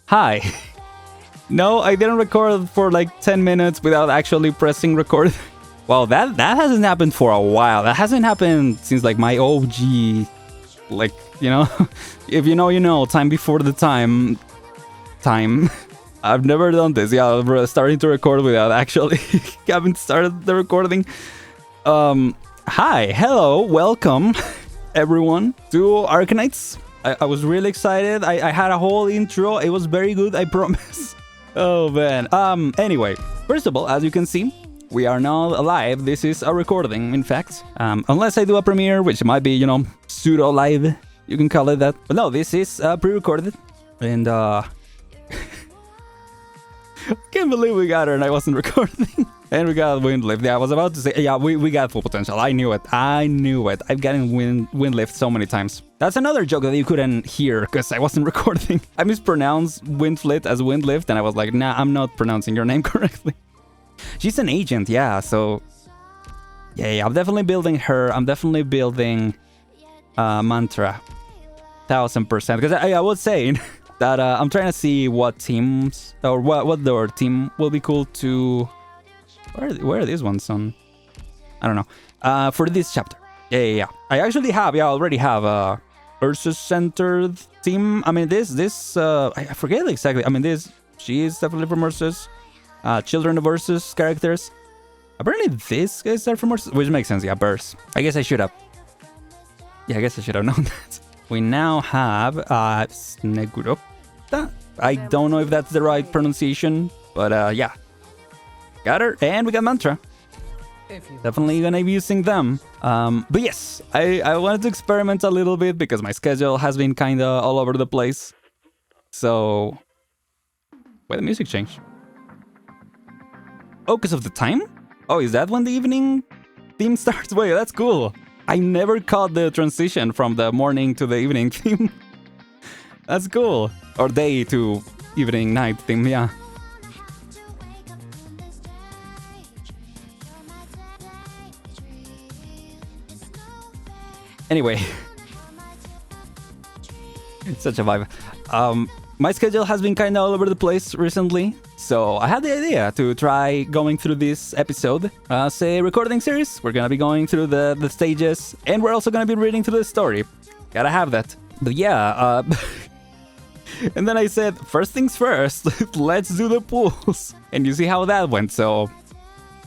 Hi. No, I didn't record for like 10 minutes without actually pressing record. Well, that hasn't happened for a while. That hasn't happened since like my OG, like, you know, if you know, you know, time before the time. I've never done this. Yeah, we're starting to record without actually having started the recording. Hi, hello, welcome everyone to Arknights. I was really excited. I had a whole intro. It was very good, I promise. Oh man. Anyway, first of all, as you can see, we are not live. This is a recording, in fact. Unless I do a premiere, which might be, you know, pseudo live. You can call it that. But no, this is pre-recorded. And I can't believe we got her and I wasn't recording. And we got wind lift. Yeah, I was about to say, yeah, we got full potential. I knew it. I've gotten wind lift so many times. That's another joke that you couldn't hear because I wasn't recording. I mispronounced wind flit as wind lift, and I was like, nah, I'm not pronouncing your name correctly. She's an agent, yeah, so... Yeah, I'm definitely building her. I'm definitely building Mantra. 1000%. Because I was saying that I'm trying to see what teams, or what their team will be cool to... Where are these ones on? I don't know. For this chapter. Yeah. I actually have, already have a Ursus-centered team. I mean, I forget exactly. I mean, she is definitely from Ursus. Children of Ursus characters. Apparently, these guys are from Ursus, which makes sense. Yeah, Burst. I guess I should have. Yeah, I guess I should have known that. We now have Sneguropta. I don't know if that's the right pronunciation, but yeah. Got her, and we got Mantra. Definitely gonna be using them. But yes, I wanted to experiment a little bit because my schedule has been kinda all over the place. So... Why the music changed? Oh, because of the time? Oh, is that when the evening theme starts? Wait, that's cool. I never caught the transition from the morning to the evening theme. That's cool. Or day to evening, night theme, yeah. Anyway. It's such a vibe. My schedule has been kind of all over the place recently, so I had the idea to try going through this episode as a recording series. We're gonna be going through the stages, and we're also gonna be reading through the story. Gotta have that. But yeah, and then I said, first things first, let's do the pools. And you see how that went, so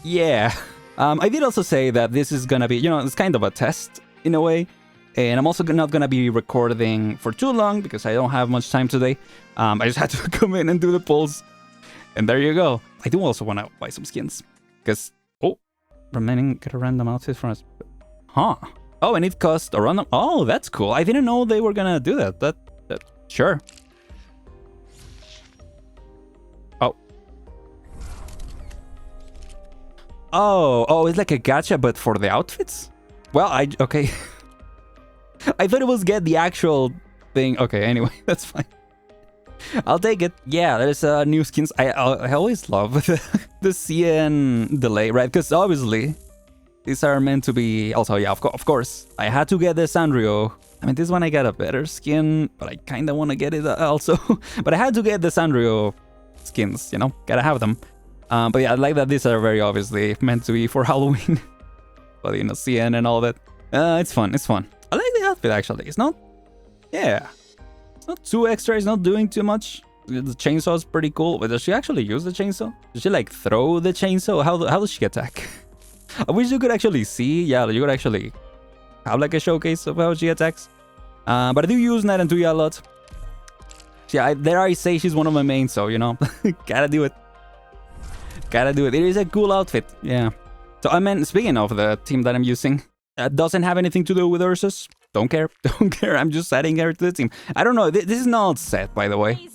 yeah. I did also say that this is gonna be, you know, it's kind of a test in a way. And I'm also not gonna be recording for too long because I don't have much time today. I just had to come in and do the polls. And there you go. I do also want to buy some skins. Because, remaining, get a random outfit from us. Huh. Oh, and it cost a random... Oh, that's cool. I didn't know they were gonna do that. Sure. Oh, it's like a gacha, but for the outfits? Well, okay. I thought it was get the actual thing. Okay, anyway, that's fine. I'll take it. Yeah, there's new skins. I always love the CN delay, right? Because obviously, these are meant to be... Also, yeah, of course. I had to get the Sanrio. I mean, this one I got a better skin, but I kind of want to get it also. But I had to get the Sanrio skins, you know? Gotta have them. But yeah, I like that these are very obviously meant to be for Halloween. But, you know, CN and all that. It's fun. I like the outfit, actually. It's not... Yeah. It's not too extra. It's not doing too much. The chainsaw is pretty cool. But does she actually use the chainsaw? Does she, like, throw the chainsaw? How does she attack? I wish you could actually see. Yeah, you could actually have, like, a showcase of how she attacks. But I do use Night and Tuya a lot. Yeah, dare I say she's one of my mains, so, you know. Gotta do it. It is a cool outfit. Yeah. So, I mean, speaking of the team that I'm using... doesn't have anything to do with Ursus. Don't care. I'm just adding her to the team. I don't know. This is not set, by the way.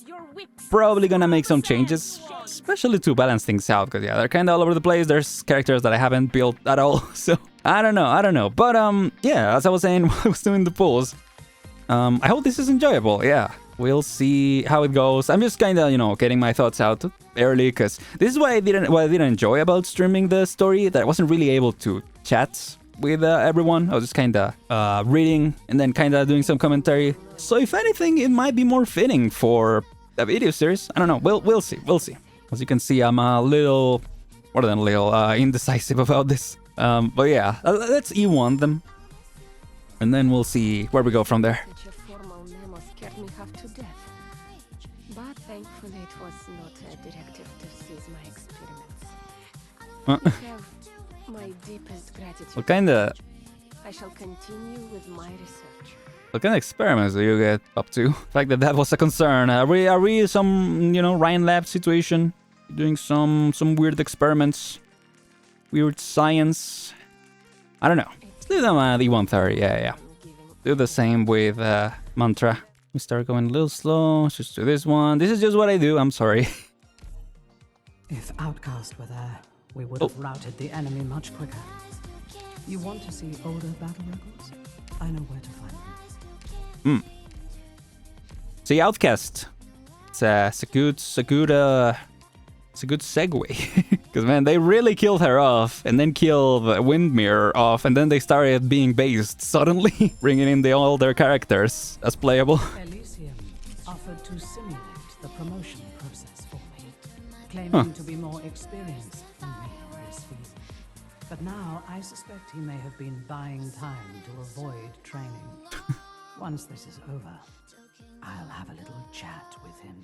Probably gonna make some changes, especially to balance things out. Because, yeah, they're kind of all over the place. There's characters that I haven't built at all. So, I don't know. But, yeah, as I was saying while I was doing the pulls, I hope this is enjoyable. Yeah, we'll see how it goes. I'm just kind of, you know, getting my thoughts out early. Because this is what I didn't enjoy about streaming the story. That I wasn't really able to chat with everyone. I was just kind of reading and then kind of doing some commentary. So if anything, it might be more fitting for a video series. I don't know. We'll see. We'll see. As you can see, I'm a little, more than a little, indecisive about this. But yeah, let's E1 them. And then we'll see where we go from there. Such a formal memo scared me half to death. But thankfully it was not a directive to cease my experiments. You have my deepest gratitude. What kind of... I shall continue with my research. What kind of experiments do you get up to? The fact that was a concern. Are we some, you know, Ryan Lab situation? Doing some weird experiments? Weird science? I don't know. Let's do them at E130, yeah. Do the same with Mantra. We start going a little slow. Let's just do this one. This is just what I do, I'm sorry. If Outcast were there, we would have routed the enemy much quicker. You want to see older battle records? I know where to find them. See, Outcast. It's a good segue. Because, man, they really killed her off, and then killed Windmere off, and then they started being based suddenly, bringing in all their characters as playable. Elysium offered to simulate the promotion process for me, claiming to be more experienced than me this season. But now I suspect he may have been buying time to avoid training. Once this is over, I'll have a little chat with him.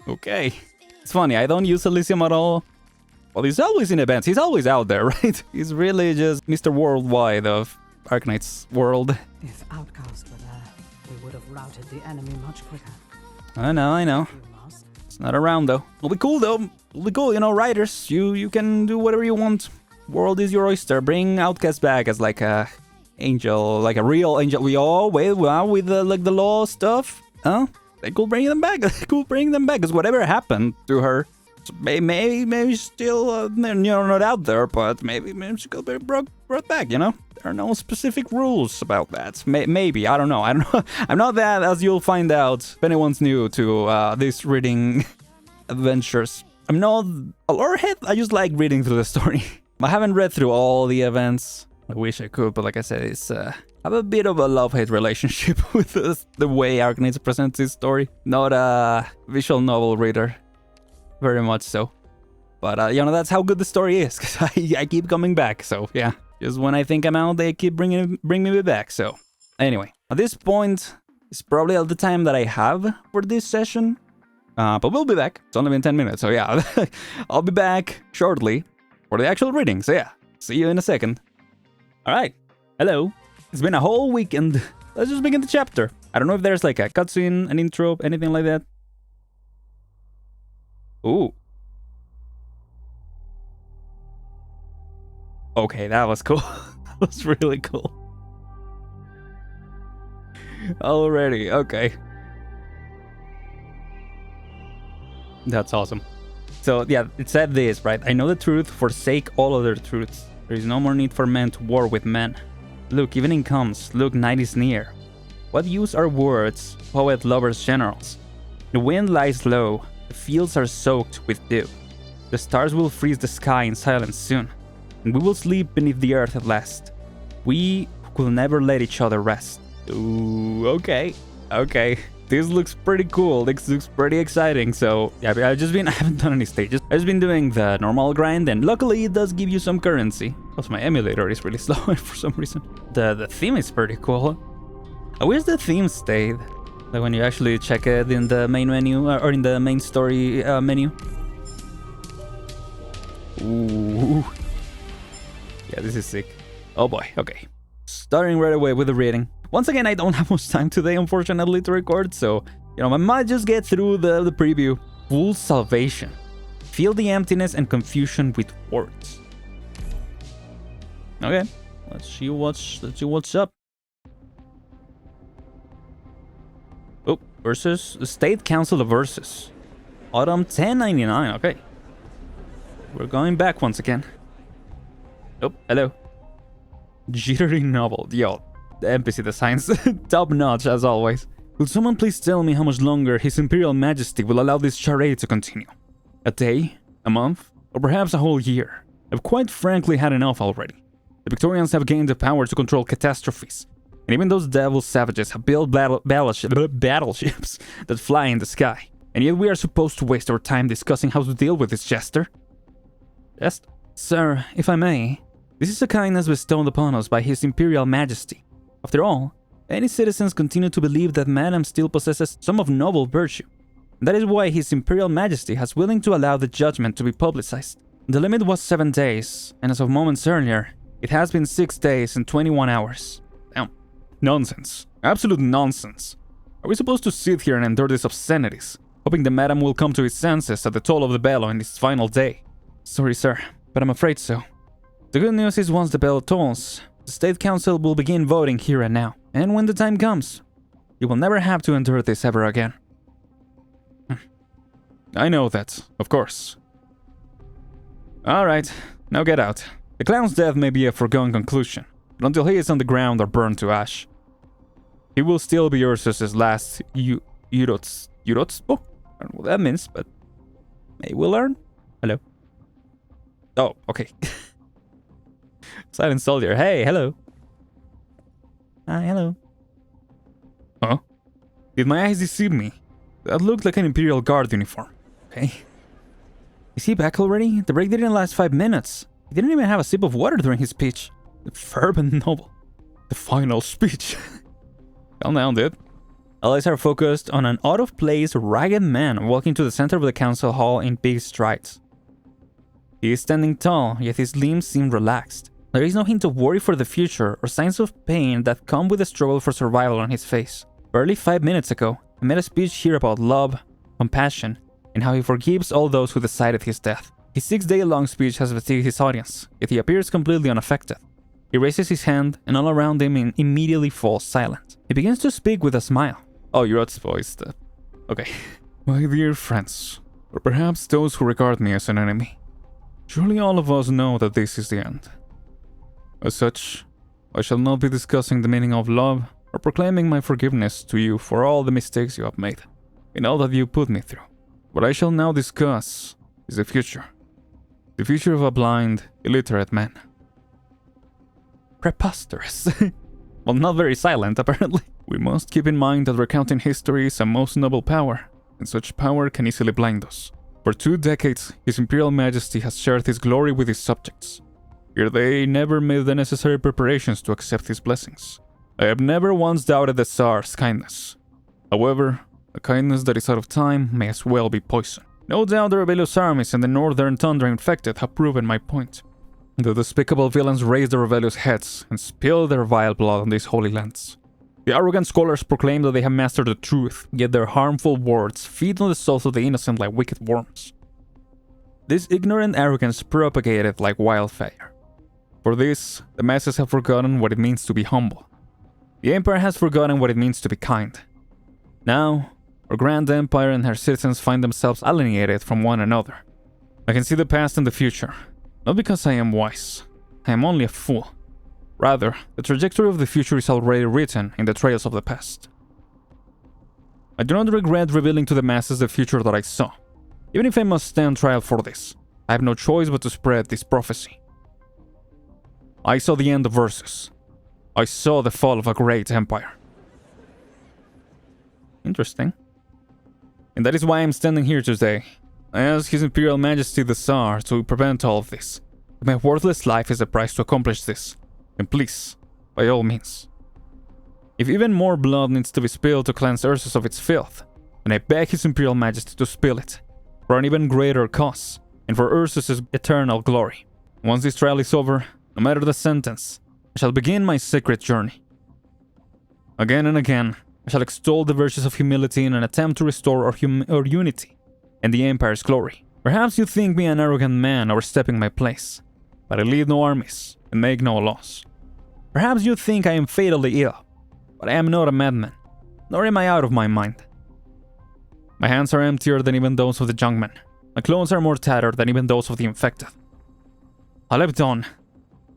Okay. It's funny, I don't use Elysium at all. Well, he's always in events. He's always out there, right? He's really just Mr. Worldwide of Arknights world. If Outcast were there, we would have routed the enemy much quicker. I know. You must. It's not around, though. It'll be cool, though. It'll be cool, you know, writers. You can do whatever you want. World is your oyster. Bring Outcast back as like a angel, like a real angel. With like the law stuff, huh? They could bring them back. Because whatever happened to her, maybe still, you know, not out there, but maybe she could be brought back, you know? There are no specific rules about that. Maybe, I don't know. I'm not that, as you'll find out if anyone's new to these reading adventures. I'm not a lorehead. I just like reading through the story. I haven't read through all the events. I wish I could, but like I said, it's I have a bit of a love-hate relationship with the way Arknights presents his story. Not a visual novel reader, very much so. But you know, that's how good the story is, because I keep coming back. So yeah, just when I think I'm out, they keep bringing me back. So anyway, at this point, it's probably all the time that I have for this session. But we'll be back. It's only been 10 minutes, so yeah, I'll be back shortly for the actual reading. So yeah, see you in a second. All right, hello. It's been a whole weekend. Let's just begin the chapter. I don't know if there's like a cutscene, an intro, anything like that. Ooh. Okay, that was cool. That was really cool. Already, okay. That's awesome. So yeah, it said this, right? I know the truth, forsake all other truths. There is no more need for men to war with men. Look, evening comes, look, night is near. What use are words, poet lovers generals? The wind lies low, the fields are soaked with dew. The stars will freeze the sky in silence soon, and we will sleep beneath the earth at last. We will never let each other rest. Ooh, okay. This looks pretty cool. This looks pretty exciting. So yeah, I haven't done any stages. I've just been doing the normal grind, and luckily it does give you some currency. Plus my emulator is really slow for some reason. The theme is pretty cool. I wish the theme stayed. Like when you actually check it in the main menu or in the main story menu. Ooh. Yeah, this is sick. Oh boy, okay. Starting right away with the reading. Once again, I don't have much time today, unfortunately, to record, so, you know, I might just get through the preview. Full salvation. Feel the emptiness and confusion with words. Okay, let's see what's up. Oh, Ursus, the State Council of Ursus. Autumn 1099, okay. We're going back once again. Oh, hello. Jittery novel, yo. The NPC designs, top notch as always. Will someone please tell me how much longer His Imperial Majesty will allow this charade to continue? A day? A month? Or perhaps a whole year? I've quite frankly had enough already. The Victorians have gained the power to control catastrophes. And even those devil savages have built battleships that fly in the sky. And yet we are supposed to waste our time discussing how to deal with this jester? Jest? Sir, if I may, this is a kindness bestowed upon us by His Imperial Majesty. After all, any citizens continue to believe that Madame still possesses some of noble virtue. And that is why His Imperial Majesty has willing to allow the judgment to be publicized. The limit was 7 days, and as of moments earlier, it has been 6 days and 21 hours. Damn. Nonsense. Absolute nonsense. Are we supposed to sit here and endure these obscenities, hoping the Madame will come to his senses at the toll of the bell on his final day? Sorry, sir, but I'm afraid so. The good news is once the bell tolls, the State Council will begin voting here and now. And when the time comes, you will never have to endure this ever again. I know that, of course. Alright, now get out. The clown's death may be a foregone conclusion, but until he is on the ground or burned to ash, he will still be Ursus's last Ursus. I don't know what that means, but maybe we'll learn. Hello. Oh, okay. Silent soldier. Hey, hello. Hi, hello. Huh? Did my eyes deceive me? That looked like an Imperial Guard uniform. Okay. Is he back already? The break didn't last 5 minutes. He didn't even have a sip of water during his speech. The fervent noble. The final speech. Calm down, dude. All eyes are focused on an out-of-place, ragged man walking to the center of the council hall in big strides. He is standing tall, yet his limbs seem relaxed. There is no hint of worry for the future or signs of pain that come with the struggle for survival on his face. Barely 5 minutes ago, he made a speech here about love, compassion, and how he forgives all those who decided his death. His 6-day-long speech has fatigued his audience, yet he appears completely unaffected. He raises his hand, and all around him immediately falls silent. He begins to speak with a smile. Oh, you're voiced. Okay. My dear friends, or perhaps those who regard me as an enemy, surely all of us know that this is the end. As such, I shall not be discussing the meaning of love or proclaiming my forgiveness to you for all the mistakes you have made and all that you put me through. What I shall now discuss is the future. The future of a blind, illiterate man. Preposterous. Well, not very silent, apparently. We must keep in mind that recounting history is a most noble power, and such power can easily blind us. For 2 decades, His Imperial Majesty has shared his glory with his subjects. Here they never made the necessary preparations to accept his blessings. I have never once doubted the Tsar's kindness. However, a kindness that is out of time may as well be poison. No doubt the rebellious armies and the northern tundra infected have proven my point. The despicable villains raise their rebellious heads and spill their vile blood on these holy lands. The arrogant scholars proclaim that they have mastered the truth, yet their harmful words feed on the souls of the innocent like wicked worms. This ignorant arrogance propagated like wildfire. For this, the masses have forgotten what it means to be humble. The Empire has forgotten what it means to be kind. Now, our grand Empire and her citizens find themselves alienated from one another. I can see the past and the future, not because I am wise. I am only a fool. Rather, the trajectory of the future is already written in the trails of the past. I do not regret revealing to the masses the future that I saw. Even if I must stand trial for this, I have no choice but to spread this prophecy. I saw the end of Ursus. I saw the fall of a great empire. Interesting. And that is why I'm standing here today. I ask His Imperial Majesty the Tsar to prevent all of this. My worthless life is the price to accomplish this. And please, by all means. If even more blood needs to be spilled to cleanse Ursus of its filth, then I beg His Imperial Majesty to spill it, for an even greater cause, and for Ursus's eternal glory. Once this trial is over, no matter the sentence, I shall begin my sacred journey. Again and again, I shall extol the virtues of humility in an attempt to restore our unity and the Empire's glory. Perhaps you think me an arrogant man overstepping my place, but I lead no armies and make no laws. Perhaps you think I am fatally ill, but I am not a madman, nor am I out of my mind. My hands are emptier than even those of the young men. My clothes are more tattered than even those of the infected. All I've done,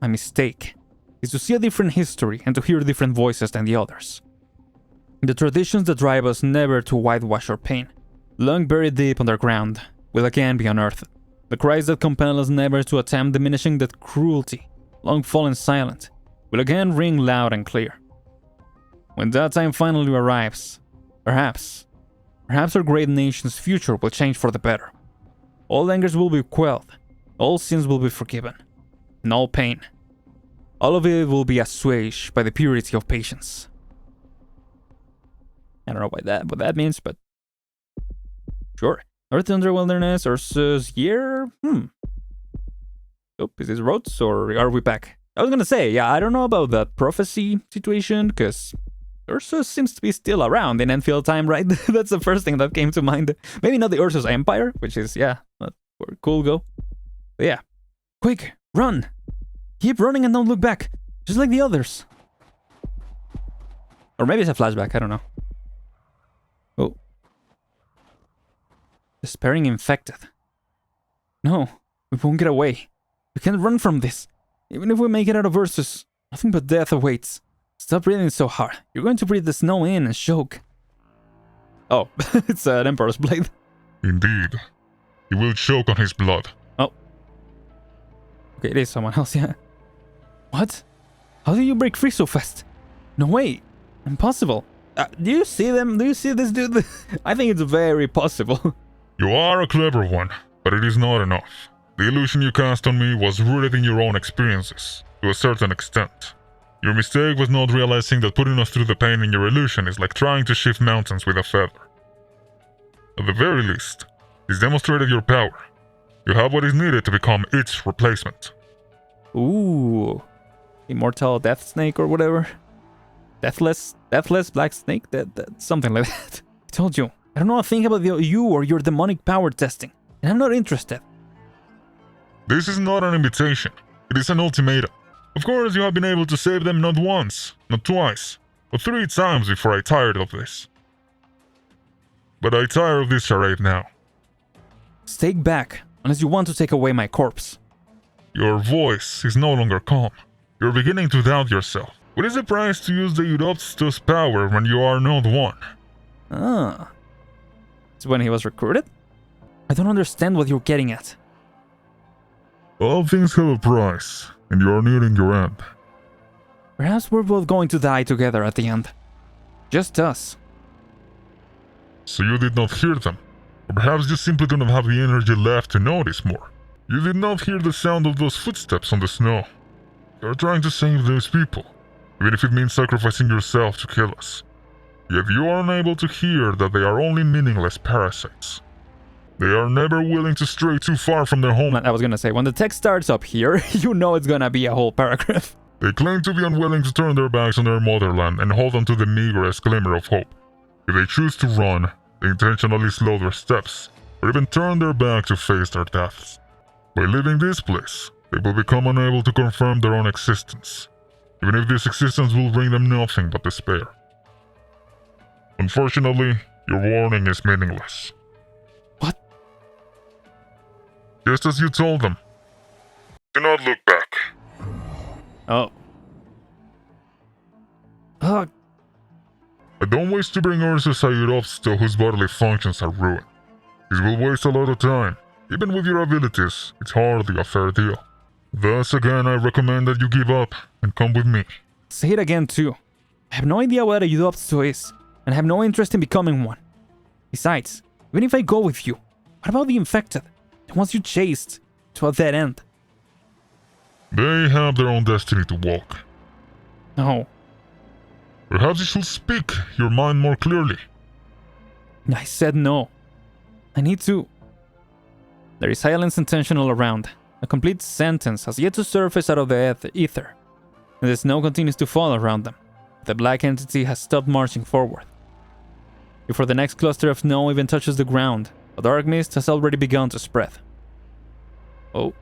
my mistake, is to see a different history and to hear different voices than the others. The traditions that drive us never to whitewash our pain, long buried deep underground, will again be unearthed. The cries that compel us never to attempt diminishing that cruelty long fallen silent, will again ring loud and clear. When that time finally arrives, perhaps our great nation's future will change for the better. All angers will be quelled, all sins will be forgiven, and all pain, all of it will be assuaged by the purity of patience. I don't know what that means, but sure. North Tundra Wilderness, Ursus year? Oh, is this Rhodes or are we back? I was gonna say, yeah, I don't know about that prophecy situation, because Ursus seems to be still around in Enfield time, right? That's the first thing that came to mind. Maybe not the Ursus Empire, which is, yeah, where cool go. But yeah. Quick, run! Keep running and don't look back, just like the others. Or maybe it's a flashback, I don't know. Oh. Despairing infected. No, we won't get away. We can't run from this. Even if we make it out of Ursus, nothing but death awaits. Stop breathing so hard. You're going to breathe the snow in and choke. Oh, it's an Emperor's blade. Indeed. He will choke on his blood. Oh. Okay, it is someone else, yeah. What? How do you break free so fast? No way. Impossible. Do you see them? Do you see this dude? I think it's very possible. You are a clever one, but it is not enough. The illusion you cast on me was rooted in your own experiences, to a certain extent. Your mistake was not realizing that putting us through the pain in your illusion is like trying to shift mountains with a feather. At the very least, it's demonstrated your power. You have what is needed to become its replacement. Ooh. Immortal Death Snake or whatever. Deathless Black Snake? Something like that. I told you. I don't know a thing about you or your demonic power testing, and I'm not interested. This is not an invitation. It is an ultimatum. Of course, you have been able to save them not once, not twice, but 3 times before I tired of this. But I tire of this charade now. Stay back, unless you want to take away my corpse. Your voice is no longer calm. You're beginning to doubt yourself. What is the price to use the Ursus power when you are not one? Ah. It's when he was recruited? I don't understand what you're getting at. All things have a price, and you are nearing your end. Perhaps we're both going to die together at the end. Just us. So you did not hear them, or perhaps you simply do not have the energy left to notice more. You did not hear the sound of those footsteps on the snow. You are trying to save those people, even if it means sacrificing yourself to kill us. Yet you are unable to hear that they are only meaningless parasites. They are never willing to stray too far from their homeland. I was gonna say, when the text starts up here, you know it's gonna be a whole paragraph. They claim to be unwilling to turn their backs on their motherland and hold on to the meagerest glimmer of hope. If they choose to run, they intentionally slow their steps, or even turn their back to face their deaths. By leaving this place, they will become unable to confirm their own existence, even if this existence will bring them nothing but despair. Unfortunately, your warning is meaningless. What? Just as you told them. Do not look back. Oh. I don't wish to bring Ursus to whose bodily functions are ruined. This will waste a lot of time. Even with your abilities, it's hardly a fair deal. Thus again, I recommend that you give up and come with me. Say it again too. I have no idea what a Vtuber is, and I have no interest in becoming one. Besides, even if I go with you, what about the infected? The ones you chased to a dead end? They have their own destiny to walk. No. Perhaps you should speak your mind more clearly. I said no. I need to. There is silence intentional around. A complete sentence has yet to surface out of the ether, and the snow continues to fall around them. The black entity has stopped marching forward. Before the next cluster of snow even touches the ground, a dark mist has already begun to spread. Oh.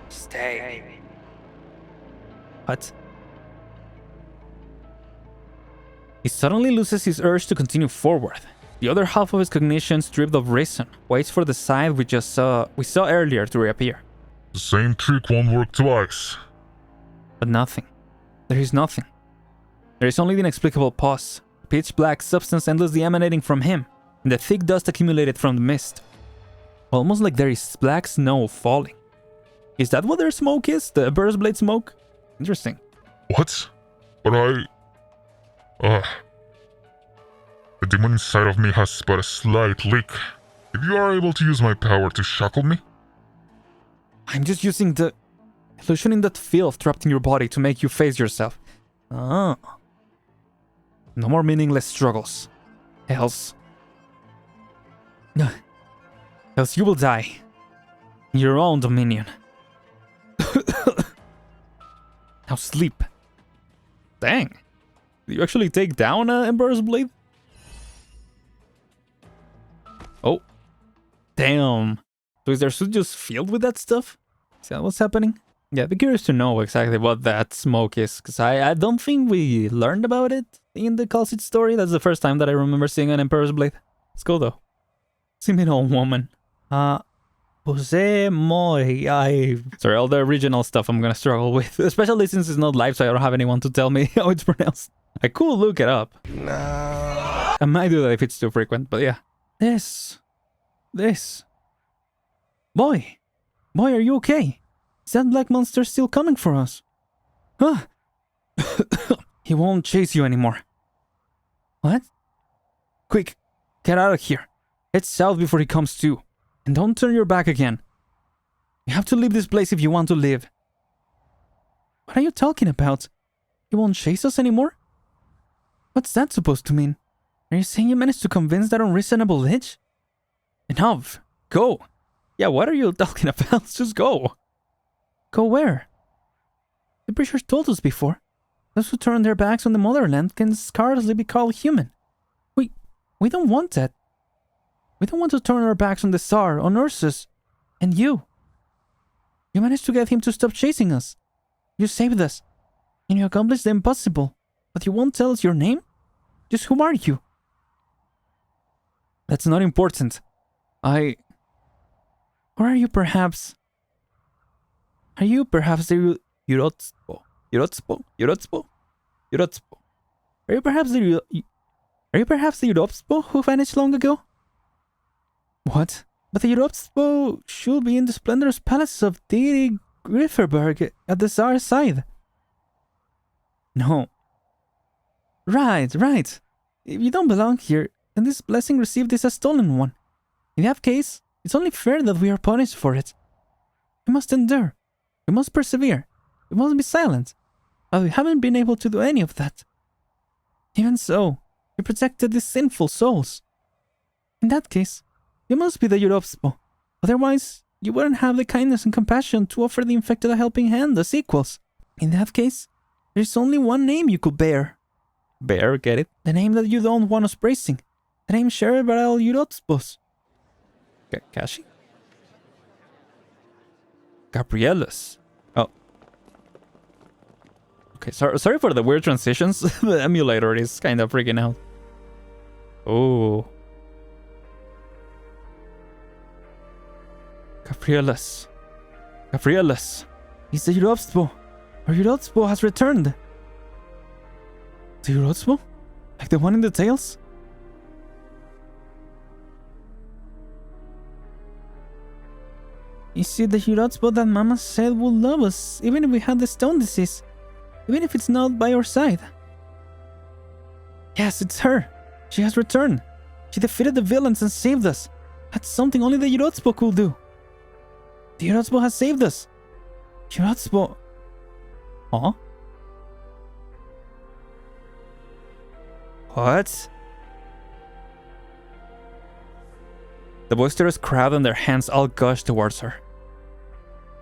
Stay. What? He suddenly loses his urge to continue forward. The other half of his cognition, stripped of reason, waits for the side we saw earlier to reappear. The same trick won't work twice. But nothing. There is nothing. There is only the inexplicable pause, a pitch black substance endlessly emanating from him, and the thick dust accumulated from the mist. Almost like there is black snow falling. Is that what their smoke is? The burst blade smoke? Interesting. What? But the demon inside of me has but a slight leak. If you are able to use my power to shackle me... I'm just using the illusion in that filth trapped in your body to make you face yourself. Ah. No more meaningless struggles. Else you will die. In your own dominion. Now sleep. Dang. Did you actually take down Emperor's Blade? Oh. Damn. So is their suit just filled with that stuff? Is that what's happening? Yeah, I'd be curious to know exactly what that smoke is, because I don't think we learned about it in the Calcid story. That's the first time that I remember seeing an Emperor's Blade. It's cool though. Seeming old woman. Jose Moi. Sorry, all the original stuff I'm gonna struggle with, especially since it's not live, so I don't have anyone to tell me how it's pronounced. I could look it up. No. I might do that if it's too frequent, but yeah. This. Boy, are you okay? Is that black monster still coming for us? Huh? He won't chase you anymore. What? Quick, get out of here. Head south before he comes to. And don't turn your back again. You have to leave this place if you want to live. What are you talking about? He won't chase us anymore? What's that supposed to mean? Are you saying you managed to convince that unreasonable lich? Enough. Go. Yeah, what are you talking about? Just go. Go where? The preachers told us before. Those who turn their backs on the motherland can scarcely be called human. We don't want that. We don't want to turn our backs on the Tsar, on Ursus, and you. You managed to get him to stop chasing us. You saved us, and you accomplished the impossible. But you won't tell us your name? Just who are you? That's not important. Or are you perhaps the Urotspo? Are you perhaps the Urotspo who vanished long ago? What? But the Urotspo should be in the splendorous palace of deity Grifferberg at the Tsar's side. No. Right. If you don't belong here, then this blessing received is a stolen one. In that case, it's only fair that we are punished for it. We must endure. We must persevere. We must be silent. But we haven't been able to do any of that. Even so, we protected these sinful souls. In that case, you must be the Urotspo. Otherwise, you wouldn't have the kindness and compassion to offer the infected a helping hand as equals. In that case, there's only one name you could bear. Bear, get it? The name that you don't want us praising. The name shared by all Urotspos. Kashi? Gabrielus. Oh. Okay, sorry for the weird transitions. The emulator is kind of freaking out. Oh. Gabrielus. He's the Urotspo. Our Urotspo has returned. The Urotspo? Like the one in the tales? Is it the Urotspo that Mama said would love us, even if we had the stone disease? Even if it's not by our side? Yes, it's her. She has returned. She defeated the villains and saved us. That's something only the Urotspo could do. The Urotspo has saved us. Urotspo... Huh? What? The boisterous crowd and their hands all gush towards her.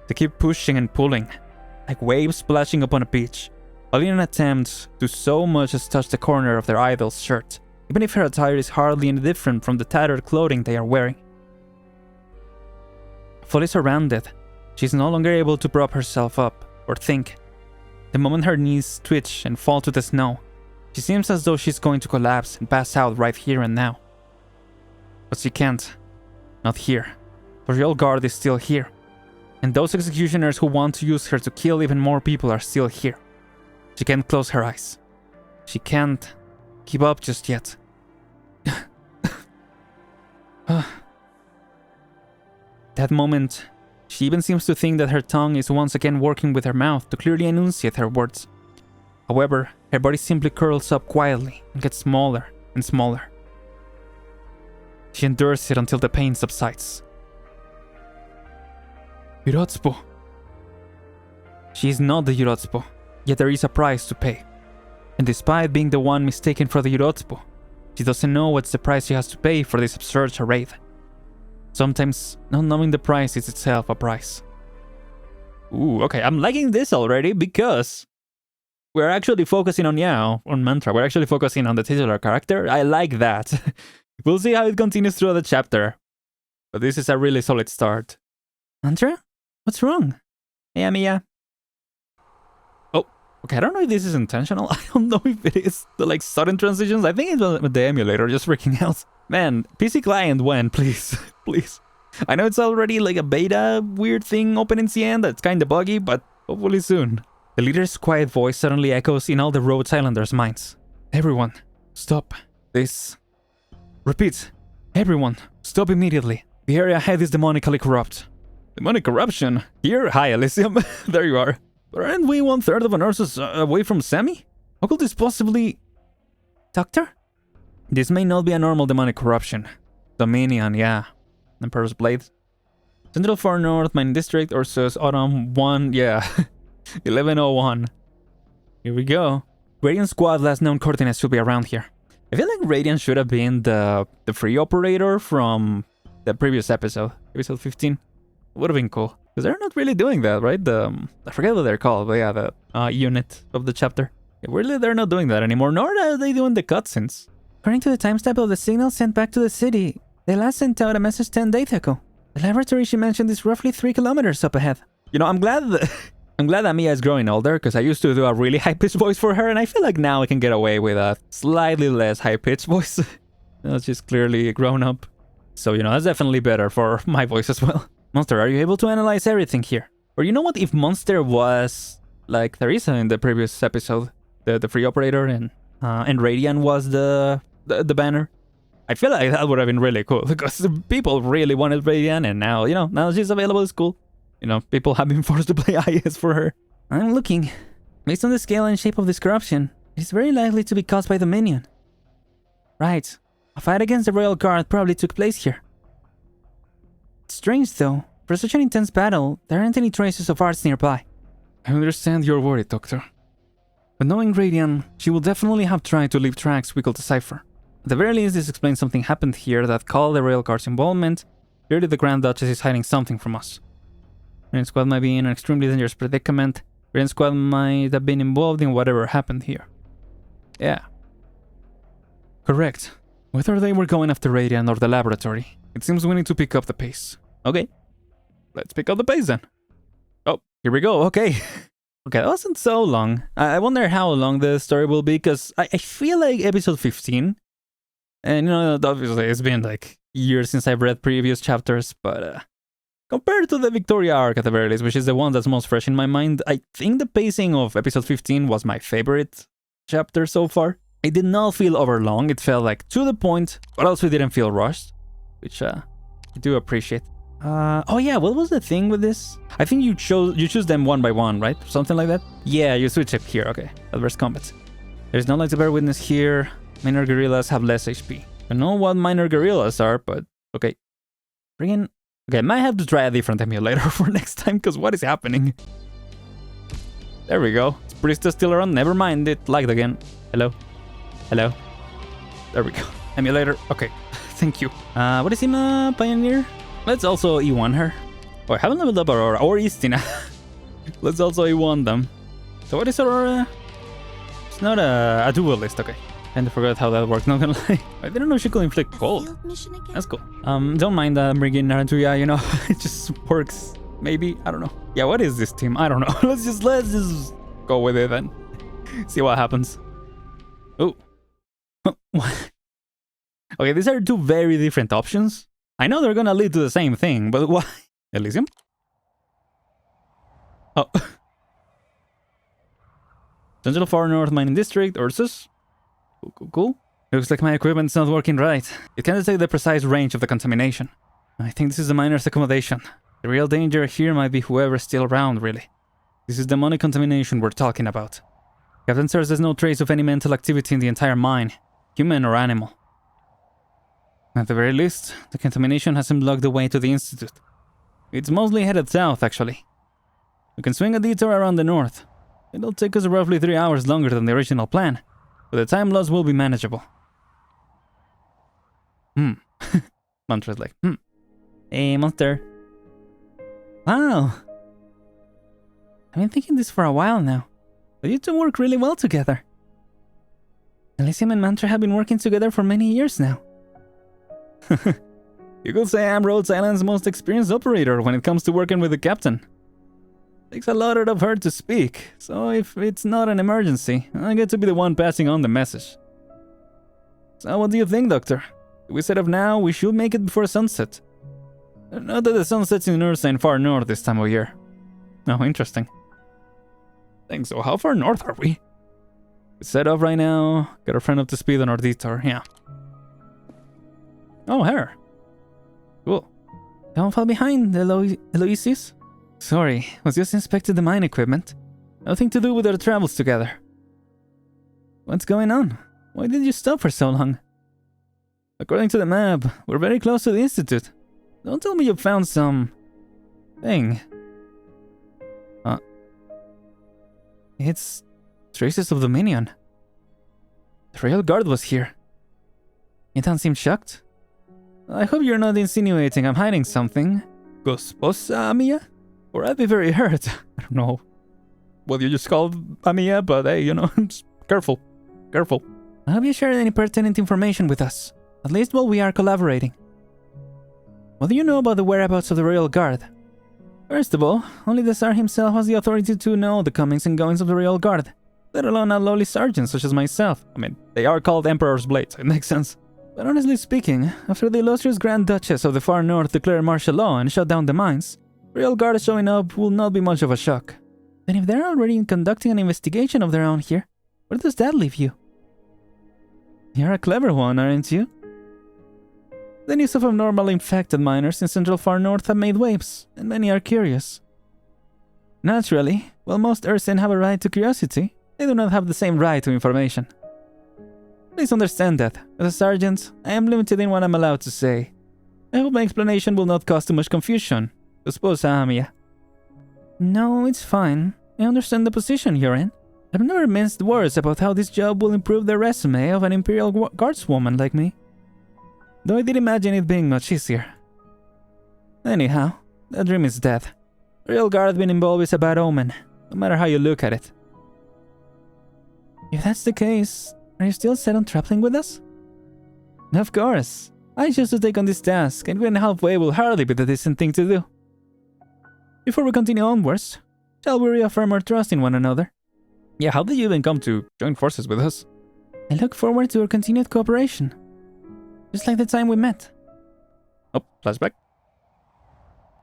They keep pushing and pulling, like waves splashing upon a beach, all in an attempt to so much as touch the corner of their idol's shirt, even if her attire is hardly any different from the tattered clothing they are wearing. Fully surrounded, she is no longer able to prop herself up or think. The moment her knees twitch and fall to the snow, she seems as though she's going to collapse and pass out right here and now. But she can't. Not here. The real guard is still here. And those executioners who want to use her to kill even more people are still here. She can't close her eyes. She can't give up just yet. That moment, she even seems to think that her tongue is once again working with her mouth to clearly enunciate her words. However, her body simply curls up quietly and gets smaller and smaller. She endures it until the pain subsides. Yurotsubo. She is not the Yurotsubo, yet there is a price to pay. And despite being the one mistaken for the Yurotsubo, she doesn't know what's the price she has to pay for this absurd charade. Sometimes, not knowing the price is itself a price. Ooh, okay, I'm liking this already because we're actually focusing on Mantra. We're actually focusing on the titular character. I like that. We'll see how it continues throughout the chapter. But this is a really solid start. Mantra? What's wrong? Hey, Amiya. Oh, okay, I don't know if this is intentional. I don't know if it is. The, like, sudden transitions. I think it was the emulator just freaking out. Man, PC client when, please. Please. I know it's already like a beta weird thing opening CN that's kinda buggy, but hopefully soon. The leader's quiet voice suddenly echoes in all the Rhodes Islanders' minds. Everyone, stop. This. Repeat. Everyone, stop immediately. The area ahead is demonically corrupt. Demonic corruption? Here? Hi, Elysium. There you are. But aren't we 1/3 of an Ursus away from Semi? How could this possibly... Doctor? This may not be a normal demonic corruption. Dominion, yeah. Emperor's Blade. Central Far North, Mine District, Ursus, Autumn 1, yeah. 1101. Here we go. Radiant Squad last known coordinates should be around here. I feel like Radiant should have been the free operator from the previous episode. Episode 15. Would have been cool. Because they're not really doing that, right? I forget what they're called, but yeah, the unit of the chapter. Yeah, really, they're not doing that anymore, nor are they doing the cutscenes. According to the timestamp of the signal sent back to the city, they last sent out a message 10 days ago. The laboratory she mentioned is roughly 3 kilometers up ahead. You know, I'm glad Amiya is growing older, because I used to do a really high-pitched voice for her, and I feel like now I can get away with a slightly less high-pitched voice. She's clearly grown up. So, you know, that's definitely better for my voice as well. Monster, are you able to analyze everything here? Or you know what, if Monster was like Theresa in the previous episode, the free operator, and Radiant was the banner, I feel like that would have been really cool, because the people really wanted Radiant, and now, you know, now she's available, it's cool. You know, people have been forced to play IS for her. I'm looking. Based on the scale and shape of this corruption, it's very likely to be caused by the minion. Right. A fight against the Royal Guard probably took place here. It's strange though. For such an intense battle, there aren't any traces of arts nearby. I understand you're worried, Doctor. But knowing Radiant, she will definitely have tried to leave tracks we could decipher. At the very least, this explains something happened here that called the Royal Guard's involvement. Clearly the Grand Duchess is hiding something from us. Radiant Squad might be in an extremely dangerous predicament. Radiant Squad might have been involved in whatever happened here. Yeah. Correct. Whether they were going after Radiant or the laboratory, it seems we need to pick up the pace. Okay. Let's pick up the pace then. Oh, here we go. Okay. Okay, that wasn't so long. I wonder how long the story will be, because I feel like episode 15... And, you know, obviously it's been like years since I've read previous chapters, but compared to the Victoria arc at the very least, which is the one that's most fresh in my mind, I think the pacing of episode 15 was my favorite chapter so far. It did not feel overlong, it felt like to the point, but also it didn't feel rushed, which I do appreciate. Oh yeah, what was the thing with this? I think you choose them one by one, right? Something like that? Yeah, you switch it here, okay. Adverse combat. There's no light to bear witness here. Minor gorillas have less HP. I know what minor gorillas are, but okay. Okay, I might have to try a different emulator for next time, because what is happening? There we go. Is Priestess still around? Never mind, it lagged again. Hello? Hello? There we go. Emulator. Okay, thank you. What is Ima Pioneer? Let's also E1 her. Oh, I haven't leveled up Aurora or Istina. Let's also E1 them. So what is Aurora? It's not a duelist, okay. Kinda forgot how that works, not gonna lie. I didn't know she could inflict cold. That's cool. Don't mind bringing Aren to, yeah, you know, it just works. Maybe, I don't know. Yeah, what is this team? I don't know. let's just go with it then. See what happens. Oh. Okay, these are two very different options. I know they're gonna lead to the same thing, but why? Elysium? Oh. Central Far North Mining District, Ursus. Cool. Looks like my equipment's not working right. It can't detect the precise range of the contamination. I think this is the miner's accommodation. The real danger here might be whoever's still around, really. This is demonic contamination we're talking about. Captain says there's no trace of any mental activity in the entire mine, human or animal. At the very least, the contamination hasn't blocked the way to the Institute. It's mostly headed south, actually. We can swing a detour around the north. It'll take us roughly 3 hours longer than the original plan, but the time loss will be manageable. Mantra's like, Hey, Monster. Wow. I've been thinking this for a while now, but you two work really well together. Elysium and Mantra have been working together for many years now. You could say I'm Rhodes Island's most experienced operator when it comes to working with the captain. Takes a lot out of her to speak, so if it's not an emergency, I get to be the one passing on the message. So what do you think, Doctor? If we set off now, we should make it before sunset. Not that the sun sets in Ursa far north this time of year. Oh, interesting. Thanks, so how far north are we? We set off right now, get our friend up to speed on our detour, yeah. Oh, her. Cool. Don't fall behind, Eloisis. Sorry, was just inspecting the mine equipment. Nothing to do with our travels together. What's going on? Why did you stop for so long? According to the map, we're very close to the Institute. Don't tell me you found some... thing. It's... traces of Dominion. The Royal Guard was here. You don't seem shocked? I hope you're not insinuating I'm hiding something. Gosposa Mia? Or I'd be very hurt. I don't know what you just called Mia, but hey, you know, careful. Careful. I hope you shared any pertinent information with us. At least while we are collaborating. What do you know about the whereabouts of the Royal Guard? First of all, only the Tsar himself has the authority to know the comings and goings of the Royal Guard, let alone a lowly sergeant such as myself. I mean, they are called Emperor's Blades, it makes sense. But honestly speaking, after the illustrious Grand Duchess of the Far North declared martial law and shut down the mines, Royal Guard showing up will not be much of a shock. Then if they're already conducting an investigation of their own here, where does that leave you? You're a clever one, aren't you? The news of abnormally infected miners in Central Far North have made waves, and many are curious. Naturally, while most Ursen have a right to curiosity, they do not have the same right to information. Please understand that, as a sergeant, I am limited in what I'm allowed to say. I hope my explanation will not cause too much confusion. Suppose, Mia. No, it's fine. I understand the position you're in. I've never minced words about how this job will improve the resume of an Imperial Guardswoman like me. Though I did imagine it being much easier. Anyhow, that dream is dead. Royal Guard being involved is a bad omen, no matter how you look at it. If that's the case, are you still set on traveling with us? Of course. I chose to take on this task, and going halfway will hardly be the decent thing to do. Before we continue onwards, shall we reaffirm our trust in one another? Yeah, how did you even come to join forces with us? I look forward to our continued cooperation. Just like the time we met. Oh, flashback.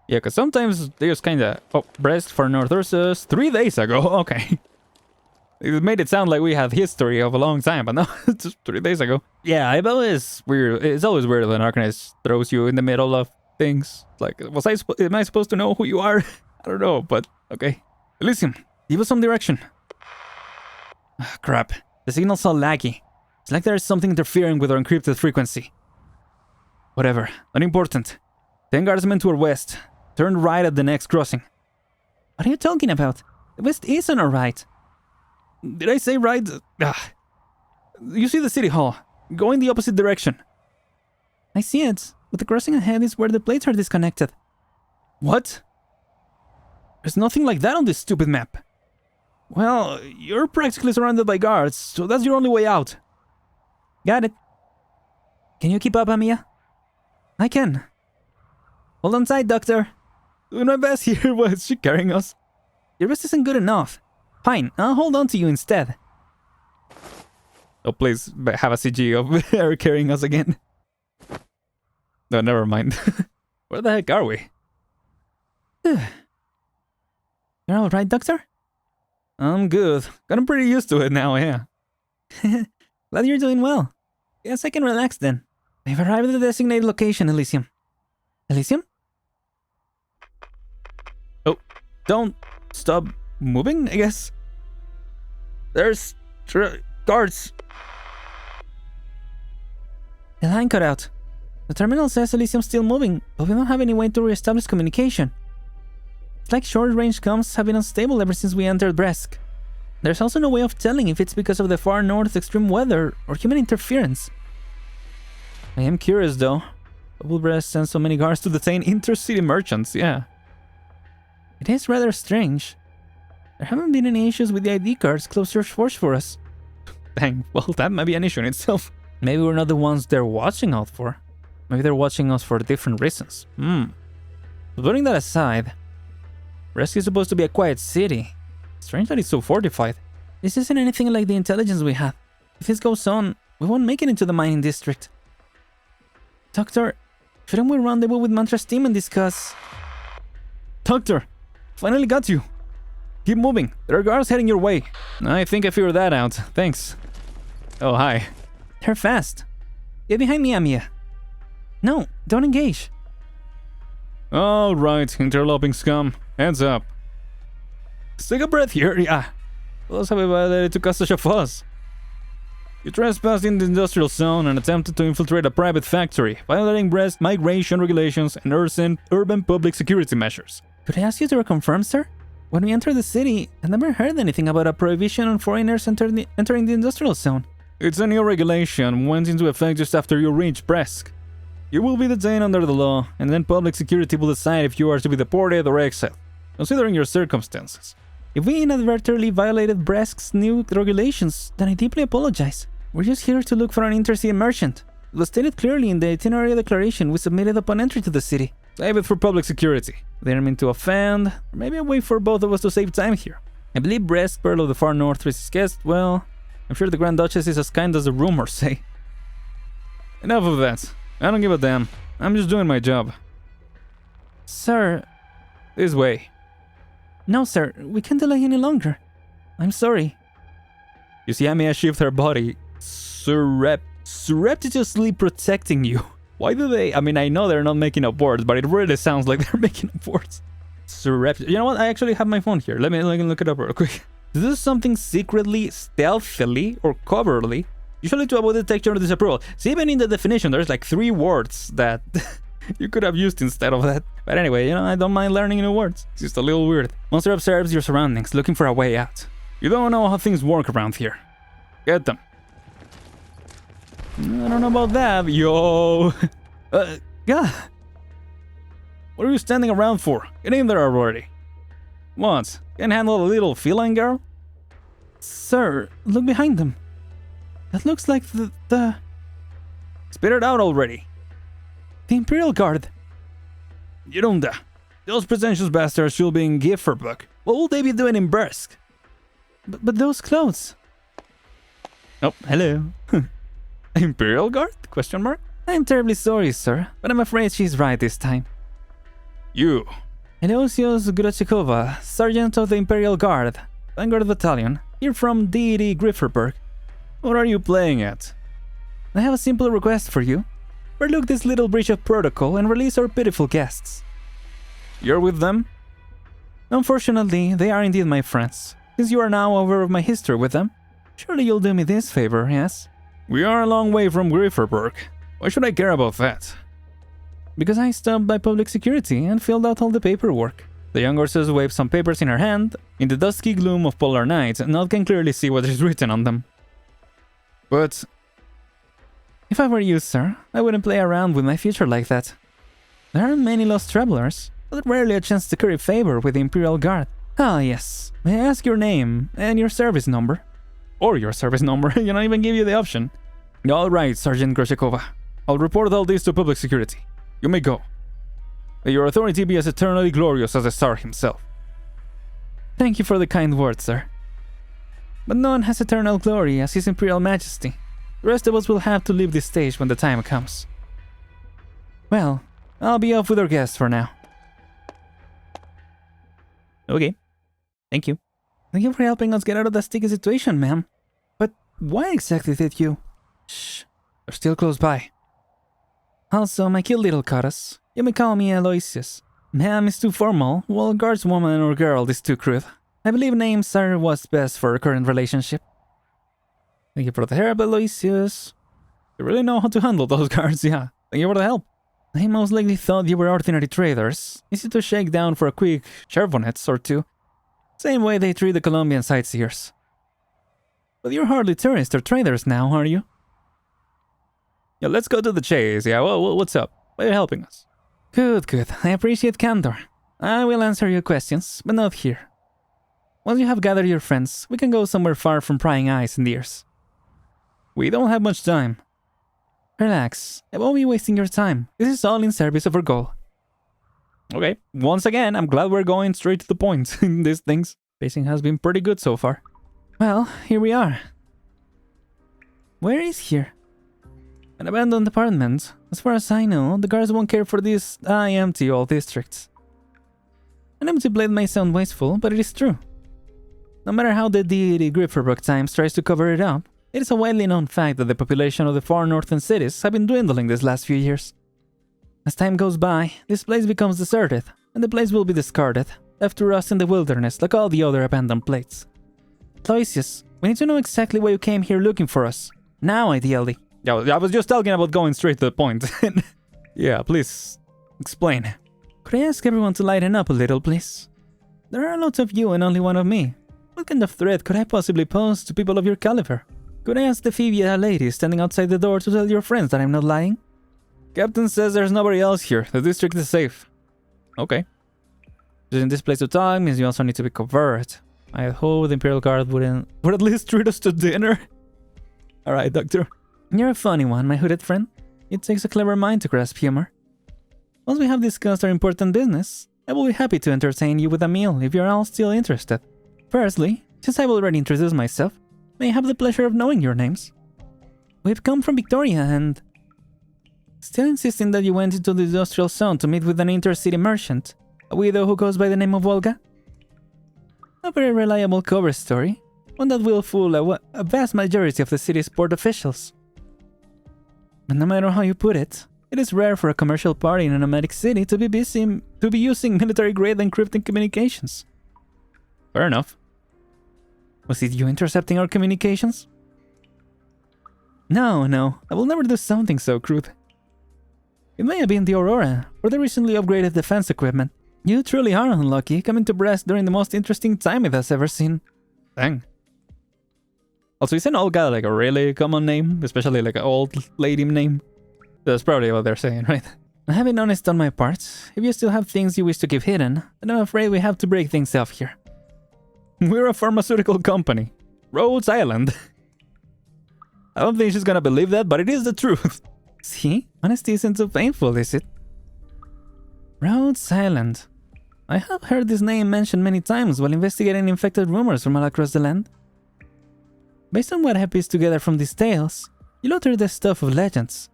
Yeah, because sometimes they just kinda... Oh, Brest for North Ursus 3 days ago. Okay. It made it sound like we had history of a long time, but no, it's just 3 days ago. Yeah, I've always weird. It's always weird when Arknights throws you in the middle of things. Like, am I supposed to know who you are? I don't know, but okay. Elysium, give us some direction. Crap. The signal's all laggy. It's like there's something interfering with our encrypted frequency. Whatever, not important. 10 guardsmen to our west. Turn right at the next crossing. What are you talking about? The west is on our right. Did I say right? You see the city hall. Go in the opposite direction. I see it, but the crossing ahead is where the plates are disconnected. What? There's nothing like that on this stupid map. Well, you're practically surrounded by guards, so that's your only way out. Got it. Can you keep up, Amia? I can. Hold on tight, Doctor. Doing my best here. Why is she carrying us? Your best isn't good enough. Fine, I'll hold on to you instead. Oh, please have a CG of her carrying us again. No, never mind. Where the heck are we? You're alright, Doctor? I'm good. Gotten pretty used to it now, yeah. Glad you're doing well. Guess I can relax then. We've arrived at the designated location, Elysium. Elysium? Oh, don't stop moving, I guess. There's guards. The line cut out. The terminal says Elysium's still moving, but we don't have any way to reestablish communication. It's like short-range comms have been unstable ever since we entered Bresk. There's also no way of telling if it's because of the far north extreme weather or human interference. I am curious though. Bubble Breast sends so many guards to detain intercity merchants, yeah. It is rather strange. There haven't been any issues with the ID cards closed search force for us. Dang, well that might be an issue in itself. Maybe we're not the ones they're watching out for. Maybe they're watching us for different reasons. But putting that aside, Bresk is supposed to be a quiet city. Strange that it's so fortified. This isn't anything like the intelligence we had. If this goes on, we won't make it into the mining district. Doctor, shouldn't we rendezvous with Mantra's team and discuss... Doctor, finally got you. Keep moving. There are guards heading your way. I think I figured that out. Thanks. Oh, hi. They're fast. Get behind me, Amiya. No, don't engage. Alright, interloping scum. Hands up. Let's take a breath here. Yeah. What else have I violated to cause such a fuss? You trespassed in the industrial zone and attempted to infiltrate a private factory, violating Bresk migration regulations and urban public security measures. Could I ask you to reconfirm, sir? When we entered the city, I never heard anything about a prohibition on foreigners entering the industrial zone. It's a new regulation, went into effect just after you reached Bresk. You will be detained under the law, and then public security will decide if you are to be deported or exiled, considering your circumstances. If we inadvertently violated Bresk's new regulations, then I deeply apologize. We're just here to look for an intercity merchant. It was stated clearly in the itinerary declaration we submitted upon entry to the city. Save it for public security. They didn't mean to offend, or maybe a way for both of us to save time here. I believe Bresk, Pearl of the Far North, is his guest. Well, I'm sure the Grand Duchess is as kind as the rumors say. Enough of that. I don't give a damn. I'm just doing my job. Sir... This way. No, sir. We can't delay any longer. I'm sorry. You see Amiya shift her body, surreptitiously protecting you. Why do they... I mean, I know they're not making up words, but it really sounds like they're making up words. You know what? I actually have my phone here. Let me look it up real quick. To do something secretly, stealthily, or covertly, usually to avoid detection or disapproval. See, even in the definition, there's like 3 words that you could have used instead of that. But anyway, you know, I don't mind learning new words. It's just a little weird. Monster observes your surroundings, looking for a way out. You don't know how things work around here. Get them. I don't know about that. Yo. God. What are you standing around for? Get in there already. What? Can't handle a little feline, girl? Sir, look behind them. That looks like the... Spit it out already. The Imperial Guard. Yurunda. Those pretentious bastards should be in Gifferbook. What will they be doing in Bresk? But those clothes... Oh, hello. Imperial Guard? Question mark? I'm terribly sorry, sir, but I'm afraid she's right this time. You. Eleosios Grochikova, Sergeant of the Imperial Guard, Vanguard Battalion, here from D.D. Grifferberg. What are you playing at? I have a simple request for you. Overlook this little breach of protocol and release our pitiful guests. You're with them? Unfortunately, they are indeed my friends. Since you are now aware of my history with them, surely you'll do me this favor, yes? We are a long way from Grifferberg. Why should I care about that? Because I stopped by public security and filled out all the paperwork. The young Ursus waved some papers in her hand. In the dusky gloom of polar night, Nod can clearly see what is written on them. But... if I were you, sir, I wouldn't play around with my future like that. There aren't many lost travelers, but rarely a chance to curry favor with the Imperial Guard. Ah, yes. May I ask your name and your service number? Or your service number, you don't even give you the option. Alright, Sergeant Groshikova. I'll report all this to public security. You may go. May your authority be as eternally glorious as the Tsar himself. Thank you for the kind words, sir. But none has eternal glory as His Imperial Majesty. The rest of us will have to leave this stage when the time comes. Well, I'll be off with our guests for now. Okay. Thank you. Thank you for helping us get out of that sticky situation, ma'am. But why exactly did you... Shh. They're still close by. Also, my cute little Karas. You may call me Aloysius. Ma'am is too formal, while guardswoman or girl is too crude. I believe names are what's best for a current relationship. Thank you for the help, Aloysius. You really know how to handle those guards, yeah. Thank you for the help. They most likely thought you were ordinary traders, easy to shake down for a quick charbonnets or two. Same way they treat the Colombian sightseers. But you're hardly tourists or traders now, are you? Yeah, let's go to the chase, yeah, well, what's up? Why are you helping us? Good, good. I appreciate candor. I will answer your questions, but not here. Once you have gathered your friends, we can go somewhere far from prying eyes and ears. We don't have much time. Relax. I won't be wasting your time. This is all in service of our goal. Okay. Once again, I'm glad we're going straight to the point in these things. Pacing has been pretty good so far. Well, here we are. Where is here? An abandoned apartment. As far as I know, the guards won't care for these empty old districts. An empty blade may sound wasteful, but it is true. No matter how the deity Grifferbrook Times tries to cover it up, it is a widely known fact that the population of the far northern cities have been dwindling these last few years. As time goes by, this place becomes deserted, and the place will be discarded, left to rust in the wilderness like all the other abandoned places. Aloysius, we need to know exactly why you came here looking for us. Now, ideally. Yeah, I was just talking about going straight to the point. Yeah, please, explain. Could I ask everyone to lighten up a little, please? There are lots of you and only one of me. What kind of threat could I possibly pose to people of your caliber? Could I ask the Phoebia lady standing outside the door to tell your friends that I'm not lying? Captain says there's nobody else here. The district is safe. Okay. Using this place to talk means you also need to be covert. I hope the Imperial Guard would at least treat us to dinner. Alright, Doctor. You're a funny one, my hooded friend. It takes a clever mind to grasp humor. Once we have discussed our important business, I will be happy to entertain you with a meal if you're all still interested. Firstly, since I've already introduced myself, may I have the pleasure of knowing your names? We've come from Victoria and... Still insisting that you went into the industrial zone to meet with an intercity merchant, a widow who goes by the name of Olga? A very reliable cover story, one that will fool a vast majority of the city's port officials. But no matter how you put it, it is rare for a commercial party in a nomadic city to be using military-grade encrypted communications. Fair enough. Was it you intercepting our communications? No, I will never do something so crude. It may have been the Aurora, or the recently upgraded defense equipment. You truly are unlucky, coming to Brest during the most interesting time it has ever seen. Dang. Also, isn't Olga like a really common name? Especially like an old lady name? That's probably what they're saying, right? I have been honest on my part. If you still have things you wish to keep hidden, then I'm afraid we have to break things off here. We're a pharmaceutical company. Rhodes Island. I don't think she's gonna believe that, but it is the truth. See? Honesty isn't so painful, is it? Rhodes Island. I have heard this name mentioned many times while investigating infected rumors from all across the land. Based on what I have pieced together from these tales, you utter the stuff of legends.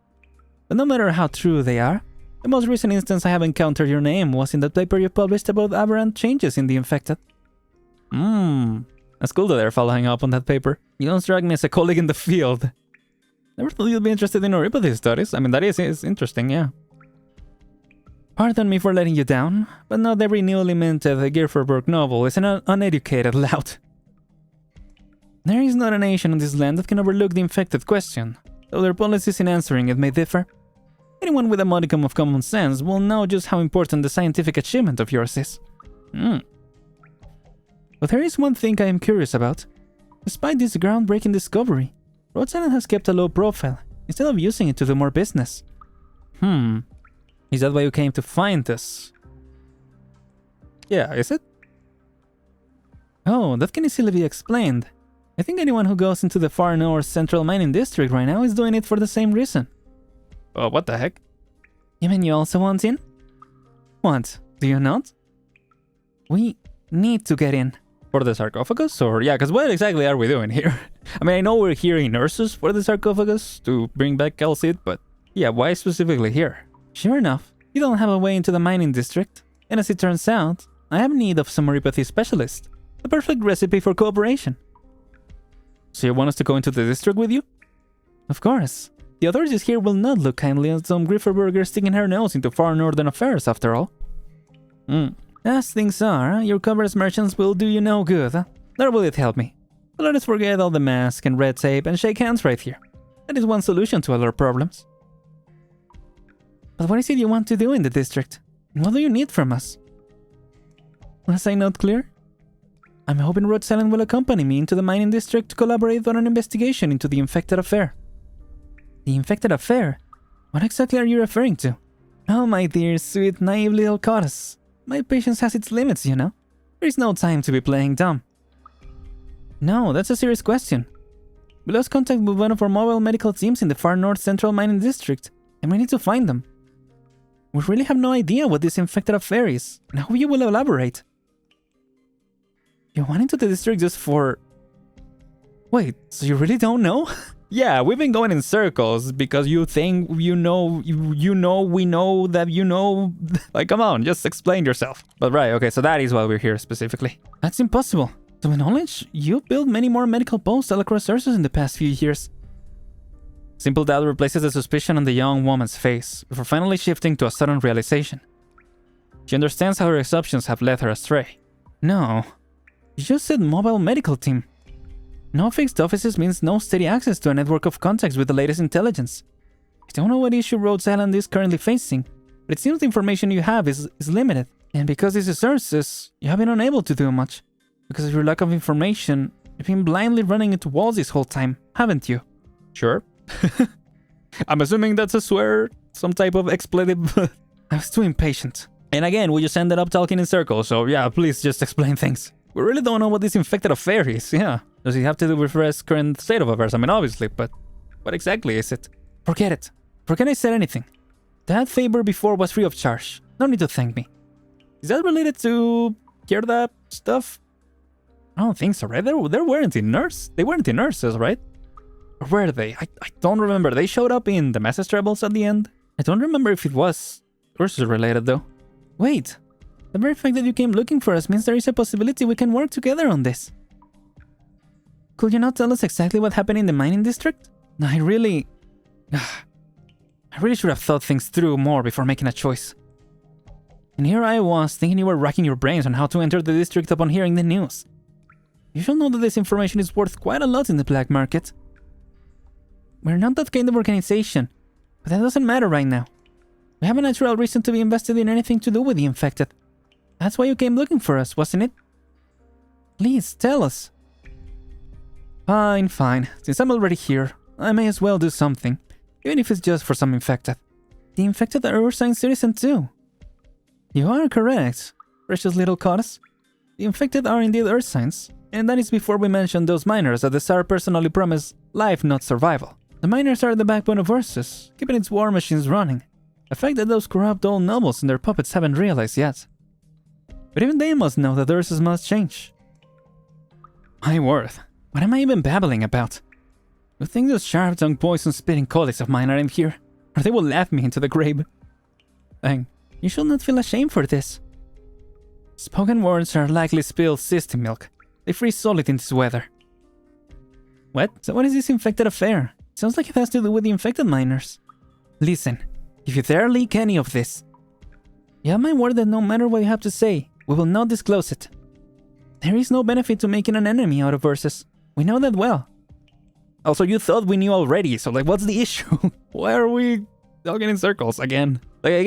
But no matter how true they are, the most recent instance I have encountered your name was in that paper you published about aberrant changes in the infected. That's cool that they're following up on that paper. You don't strike me as a colleague in the field. Never thought you'd be interested in neuropathy studies. I mean, that is interesting, yeah. Pardon me for letting you down, but not every newly minted Grifferbrook novel is an uneducated lout. There is not a nation on this land that can overlook the infected question, though their policies in answering it may differ. Anyone with a modicum of common sense will know just how important the scientific achievement of yours is. But there is one thing I am curious about. Despite this groundbreaking discovery, Rhodes Island has kept a low profile, instead of using it to do more business. Is that why you came to find us? Yeah, is it? Oh, that can easily be explained. I think anyone who goes into the far north central mining district right now is doing it for the same reason. Oh, what the heck? You mean you also want in? What, do you not? We need to get in. For the sarcophagus? Or, yeah, because what exactly are we doing here? I mean, I know we're here in Ursus for the sarcophagus, to bring back Calcid, but yeah, why specifically here? Sure enough, you don't have a way into the mining district, and as it turns out, I have need of some neuropathy specialist. The perfect recipe for cooperation. So you want us to go into the district with you? Of course. The authorities here will not look kindly on some grifferburger sticking her nose into far northern affairs, after all. As things are, your commerce merchants will do you no good. Nor will it help me. So let us forget all the mask and red tape and shake hands right here. That is one solution to all our problems. But what is it you want to do in the district? And what do you need from us? Was I not clear? I'm hoping Rhodes Island will accompany me into the mining district to collaborate on an investigation into the infected affair. The infected affair? What exactly are you referring to? Oh, my dear, sweet, naive little goddess. My patience has its limits, you know. There is no time to be playing dumb. No, that's a serious question. We lost contact with one of our mobile medical teams in the far north central mining district, and we need to find them. We really have no idea what this infected affair is, and how you will elaborate. You went into the district just for... Wait, so you really don't know? Yeah, we've been going in circles because you think we know that you know... Like, come on, just explain yourself. But right, okay, so that is why we're here specifically. That's impossible. To my knowledge, you've built many more medical posts all across Ursus in the past few years. Simple doubt replaces the suspicion on the young woman's face, before finally shifting to a sudden realization. She understands how her assumptions have led her astray. No, you just said mobile medical team. No fixed offices means no steady access to a network of contacts with the latest intelligence. I don't know what issue Rhodes Island is currently facing, but it seems the information you have is limited. And because this is Ursus, you have been unable to do much. Because of your lack of information, you've been blindly running into walls this whole time, haven't you? Sure. I'm assuming that's a swear, some type of expletive. I was too impatient. And again, we just ended up talking in circles, so yeah, please just explain things. We really don't know what this infected affair is, yeah. Does it have to do with Red's current state of affairs? I mean, obviously, but what exactly is it? Forget it. Forget I said anything. That favor before was free of charge. No need to thank me. Is that related to Gerda stuff? I don't think so, right? They weren't in Nurse. They weren't in Nurses, right? Or were they? I don't remember. They showed up in the Message Rebels at the end. I don't remember if it was Ursus related, though. Wait. The very fact that you came looking for us means there is a possibility we can work together on this. Could you not tell us exactly what happened in the mining district? I really should have thought things through more before making a choice. And here I was, thinking you were racking your brains on how to enter the district upon hearing the news. You should know that this information is worth quite a lot in the black market. We're not that kind of organization, but that doesn't matter right now. We have a natural reason to be invested in anything to do with the infected. That's why you came looking for us, wasn't it? Please, tell us. Fine, fine. Since I'm already here, I may as well do something, even if it's just for some infected. The infected are Ursine citizen too. You are correct, precious little goddess. The infected are indeed Ursines, and that is before we mention those miners that the Tsar personally promised life, not survival. The miners are the backbone of Ursus, keeping its war machines running. A fact that those corrupt old nobles and their puppets haven't realized yet. But even they must know that Ursus must change. My word, what am I even babbling about? You think those sharp-tongued poison-spitting colleagues of mine aren't here, or they will laugh me into the grave. Dang, you should not feel ashamed for this. Spoken words are likely spilled system milk. They freeze solid in this weather. What? So what is this infected affair? It sounds like it has to do with the infected miners. Listen, if you dare leak any of this, you have my word that no matter what you have to say, we will not disclose it. There is no benefit to making an enemy out of Ursus. We know that well. Also, you thought we knew already, so like, what's the issue? Why are we talking in circles again? Like, I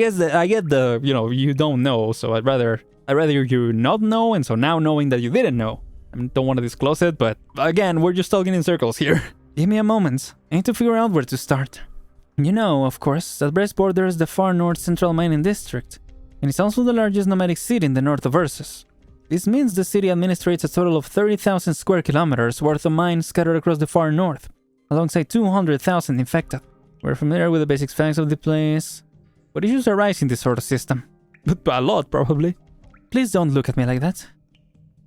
get the, you don't know, so I'd rather you not know, and so now knowing that you didn't know. I don't want to disclose it, but again, we're just talking in circles here. Give me a moment. I need to figure out where to start. You know, of course, that Brest borders the far north central mining district, and it's also the largest nomadic city in the north of Ursus. This means the city administrates a total of 30,000 square kilometers worth of mines scattered across the far north, alongside 200,000 infected. We're familiar with the basic facts of the place. What issues arise in this sort of system? A lot, probably. Please don't look at me like that.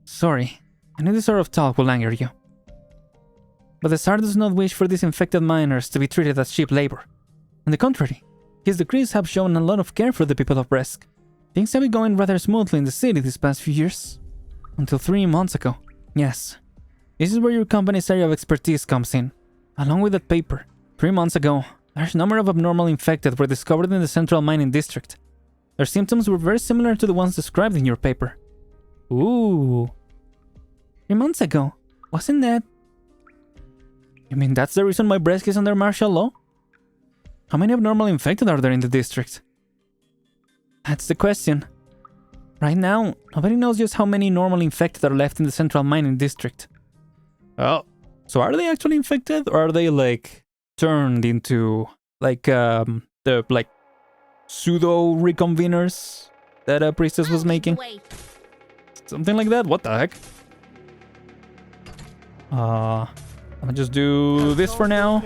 Sorry, I know this sort of talk will anger you. But the Tsar does not wish for these infected miners to be treated as cheap labor. On the contrary, his decrees have shown a lot of care for the people of Brest. Things have been going rather smoothly in the city these past few years. Until 3 months ago. Yes. This is where your company's area of expertise comes in. Along with that paper. 3 months ago, Large number of abnormal infected were discovered in the central mining district. Their symptoms were very similar to the ones described in your paper. Ooh. 3 months ago. Wasn't that... You mean that's the reason my breast is under martial law? How many abnormal infected are there in the district? That's the question. Right now, nobody knows just how many normal infected are left in the central mining district. Oh, so are they actually infected, or are they like turned into like the like pseudo reconveners that a priestess was making? Something like that? What the heck? I'm gonna just do this for now.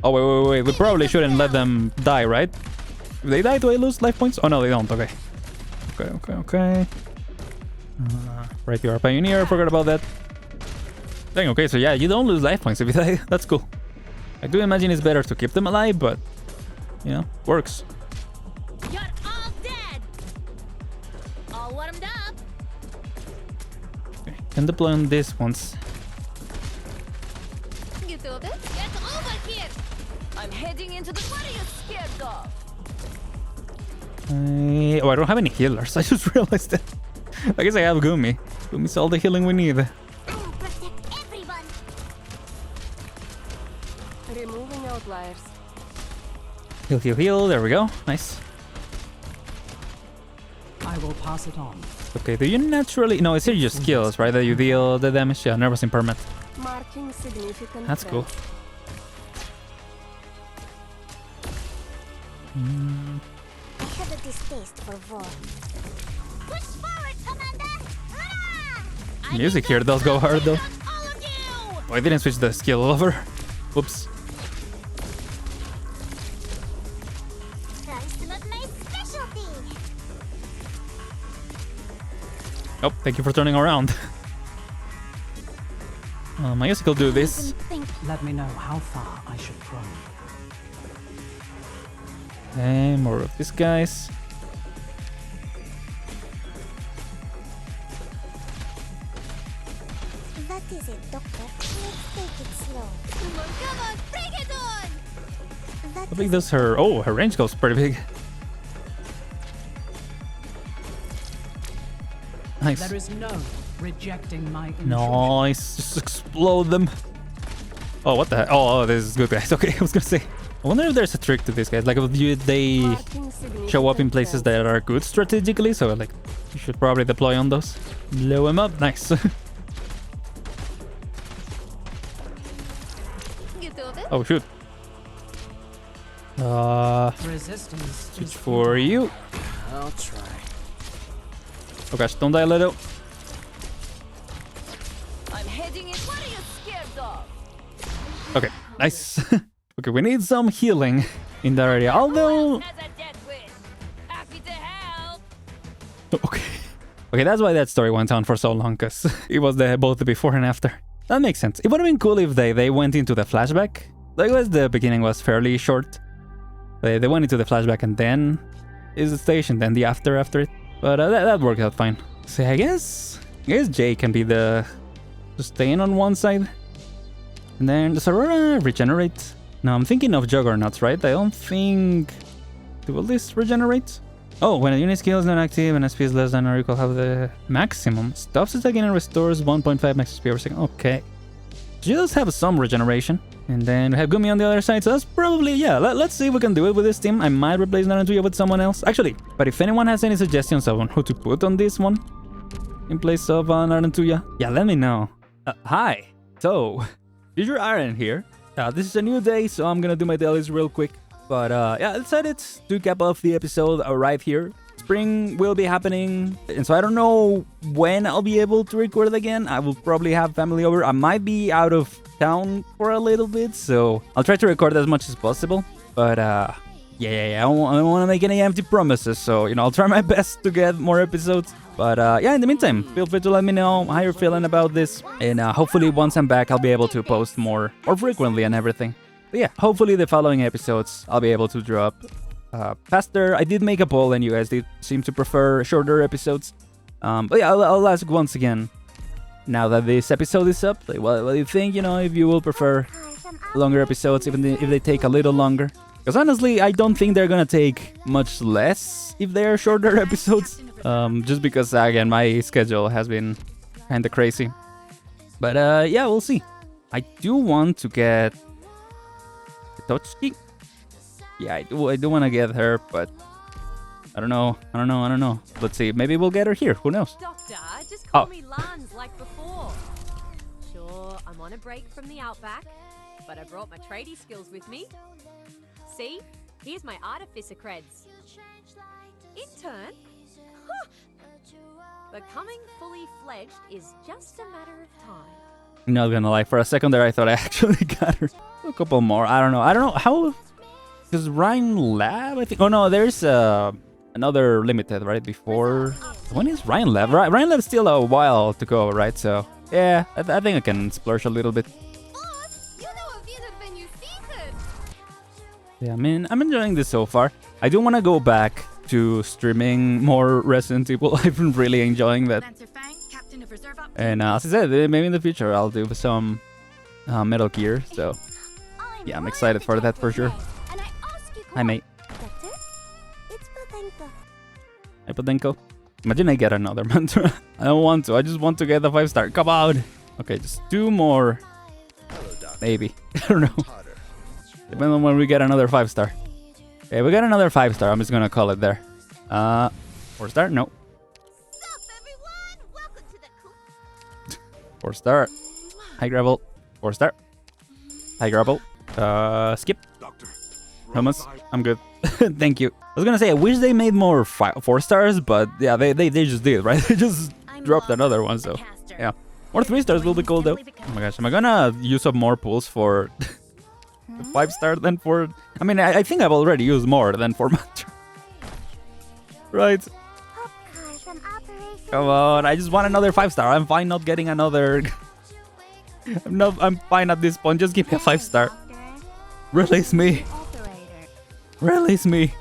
Oh, wait. We probably shouldn't let them die, right? If they die, do I lose life points? Oh, no, they don't. Okay. Okay. Right, you are a pioneer. I forgot about that. Dang, okay, so yeah, you don't lose life points if you die. That's cool. I do imagine it's better to keep them alive, but, you know, works. You're all dead. All warmed up. Okay, can deploy on this once. Vtuber, get over here. I'm heading into the what are you scared of? Oh, I don't have any healers. I just realized that. I guess I have Gumi. Gumi's all the healing we need. Protect everyone. Removing outliers. Heal. There we go. Nice. I will pass it on. Okay, do you naturally... No, it's just skills, right? That you deal the damage. Yeah, nervous impairment. Marking significant That's cool. threat. I have a distaste for war. Push forward, Commander! Hurrah! Music here does go hard, though. All of you! Oh, I didn't switch the skill over. Whoops. That's not my specialty. Oh, thank you for turning around. I guess I could do this. Let me know how far I should throw. Okay, more of these guys. That is it, Doctor. Let's take it slow. Come on, bring it on! How big does her... Oh, her range goes pretty big. Nice. There is no rejecting my intrusion. Nice. Just explode them. Oh, what the heck? Oh, this is good, guys. Okay, I was gonna say. I wonder if there's a trick to this, guys. Like, they Marking significant show up in places threat. that are good strategically, so, like, you should probably deploy on those. Blow them up. Nice. Oh, shoot. Resistance Switch is for you. I'll try. Oh, gosh. Don't die, Leto. I'm heading in. What are you scared of? Okay, nice. Okay, we need some healing in that area. Although... Has a death wish. Happy to help. Okay. Okay, that's why that story went on for so long, because it was both the before and after. That makes sense. It would have been cool if they went into the flashback. Like, the beginning was fairly short. They went into the flashback and then is the station, then the after it. But that worked out fine. So I guess Jay can be the sustain on one side. And then does Aurora regenerate? No, I'm thinking of Juggernauts, right? I don't think... Will this regenerate? Oh, when a unit skill is not active and SP is less than or equal have the maximum, stops attacking and restores 1.5 max SP per second. Okay. She does have some regeneration. And then we have Gumi on the other side, so that's probably, yeah, let's see if we can do it with this team. I might replace Aren L2D with someone else. Actually, but if anyone has any suggestions on who to put on this one in place of Aren L2D, yeah, let me know. Hi. So, Future Aren here. This is a new day, so I'm gonna do my dailies real quick. But yeah, I decided to cap off the episode right here. Spring will be happening, and so I don't know when I'll be able to record again. I will probably have family over. I might be out of town for a little bit, so I'll try to record as much as possible. But yeah, I don't want to make any empty promises, so you know, I'll try my best to get more episodes. But yeah, in the meantime, feel free to let me know how you're feeling about this, and hopefully once I'm back, I'll be able to post more frequently and everything. But yeah, hopefully the following episodes I'll be able to drop faster. I did make a poll, and you guys did seem to prefer shorter episodes. But yeah, I'll ask once again, now that this episode is up, like, what do you think? You know, if you will prefer longer episodes, even if they take a little longer. Because honestly, I don't think they're gonna take much less if they're shorter episodes. Just because, again, my schedule has been kind of crazy. But yeah, we'll see. I do want to get Tochiki. Yeah, I do want to get her, but I don't know. Let's see. Maybe we'll get her here. Who knows? Doctor, just call me Lance like before. Sure, I'm on a break from the outback, but I brought my tradie skills with me. See? Here's my artificer creds. Intern? Huh. Becoming fully fledged is just a matter of time. Not gonna lie, for a second there I thought I actually got her. A couple more. I don't know how. Because Ryan Lab, I think. Oh no, there's another limited right before. When is Ryan Lab? Ryan Lab's still a while to go, right? So yeah, I think I can splurge a little bit. Yeah, I mean, I'm enjoying this so far. I do want to go back to streaming more Resident Evil. I've been really enjoying that. And as I said, maybe in the future I'll do some Metal Gear. So yeah, I'm excited for that for sure. Hi, mate. Hi, Podenko. Imagine I get another mantra. I don't want to. I just want to get the 5-star. Come on. Okay, just 2 more. Maybe. I don't know. Depending on when we get another 5-star. Okay, we got another 5-star. I'm just gonna call it there. 4-star? No. 4-star. High gravel. 4-star. High gravel. Skip. Thomas, I'm good. Thank you. I was gonna say, I wish they made more 4-stars, but yeah, they just did, right? They just dropped another one, so yeah. More 3-stars will be cool though. Oh my gosh, am I gonna use up more pools for 5-star than for... I mean, I think I've already used more than for mantra. Right. Come on, I just want another 5-star. I'm fine not getting another... I'm fine at this point. Just give me a 5-star. Release me. Release me.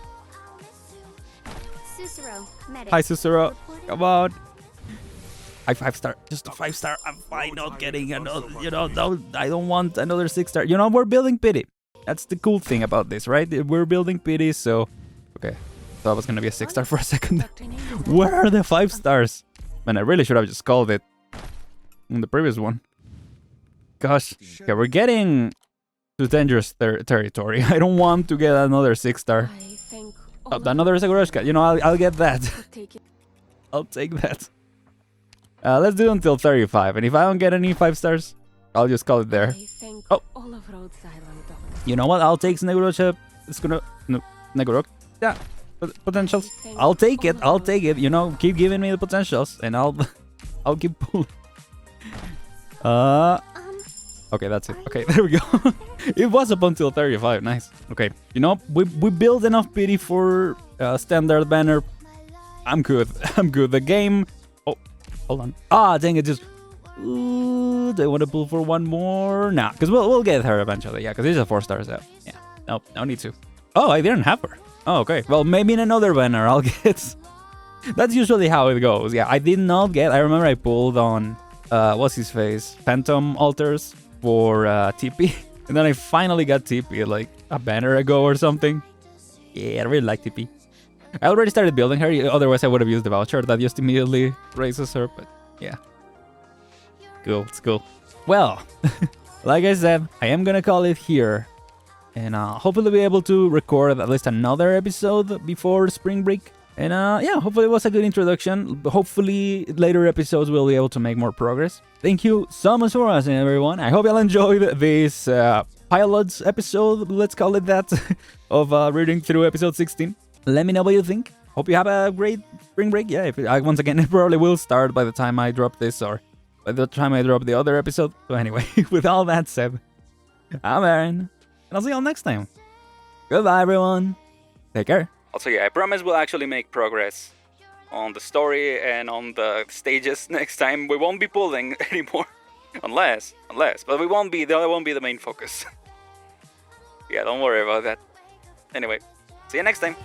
Hi, Cicero. Come on. 5-star. Just a 5-star. I'm fine not getting another. No, I don't want another 6-star. We're building pity. That's the cool thing about this, right? We're building pity, so... Okay. Thought it was gonna be a 6-star for a second. Where are the 5-stars? Man, I really should have just called it in the previous one. Gosh. Okay, we're getting to dangerous territory. I don't want to get another 6-star. Another Seguroshka. I'll get that. I'll take that. Let's do it until 35. And if I don't get any 5-stars, I'll just call it there. Oh. All of Rhodes Island, You know what? I'll take Negorok. It's gonna... No, Negorok. Yeah. Potentials. I'll take it. I'll take it. Keep giving me the potentials. And I'll keep pulling. Okay, that's it. Okay, there we go. It was up until 35. Nice. Okay. We build enough pity for standard banner. I'm good. I'm good. The game... Oh, hold on. Ah, dang it. Just... Ooh, do I want to pull for one more? Nah, because we'll get her eventually. Yeah, because these are 4-stars out. Yeah. Nope, no need to. Oh, I didn't have her. Oh, okay. Well, maybe in another banner I'll get... That's usually how it goes. Yeah, I did not get... I remember I pulled on... what's his face? Phantom Altars for TP. And then I finally got TP like a banner ago or something. Yeah, I really like TP. I already started building her. Otherwise, I would have used the voucher. That just immediately raises her. But yeah. Cool. It's cool. Well, like I said, I am going to call it here. And hopefully be able to record at least another episode before spring break. And yeah, hopefully it was a good introduction. Hopefully later episodes we'll be able to make more progress. Thank you so much for watching, everyone. I hope you all enjoyed this pilots episode, let's call it that, of reading through episode 16. Let me know what you think. Hope you have a great spring break. Yeah, once again, it probably will start by the time I drop this or by the time I drop the other episode. So anyway, with all that said, I'm Aren, and I'll see you all next time. Goodbye, everyone. Take care. Also, yeah, I promise we'll actually make progress on the story and on the stages next time. We won't be pulling anymore, unless, but that won't be the main focus. Yeah, don't worry about that. Anyway, see you next time.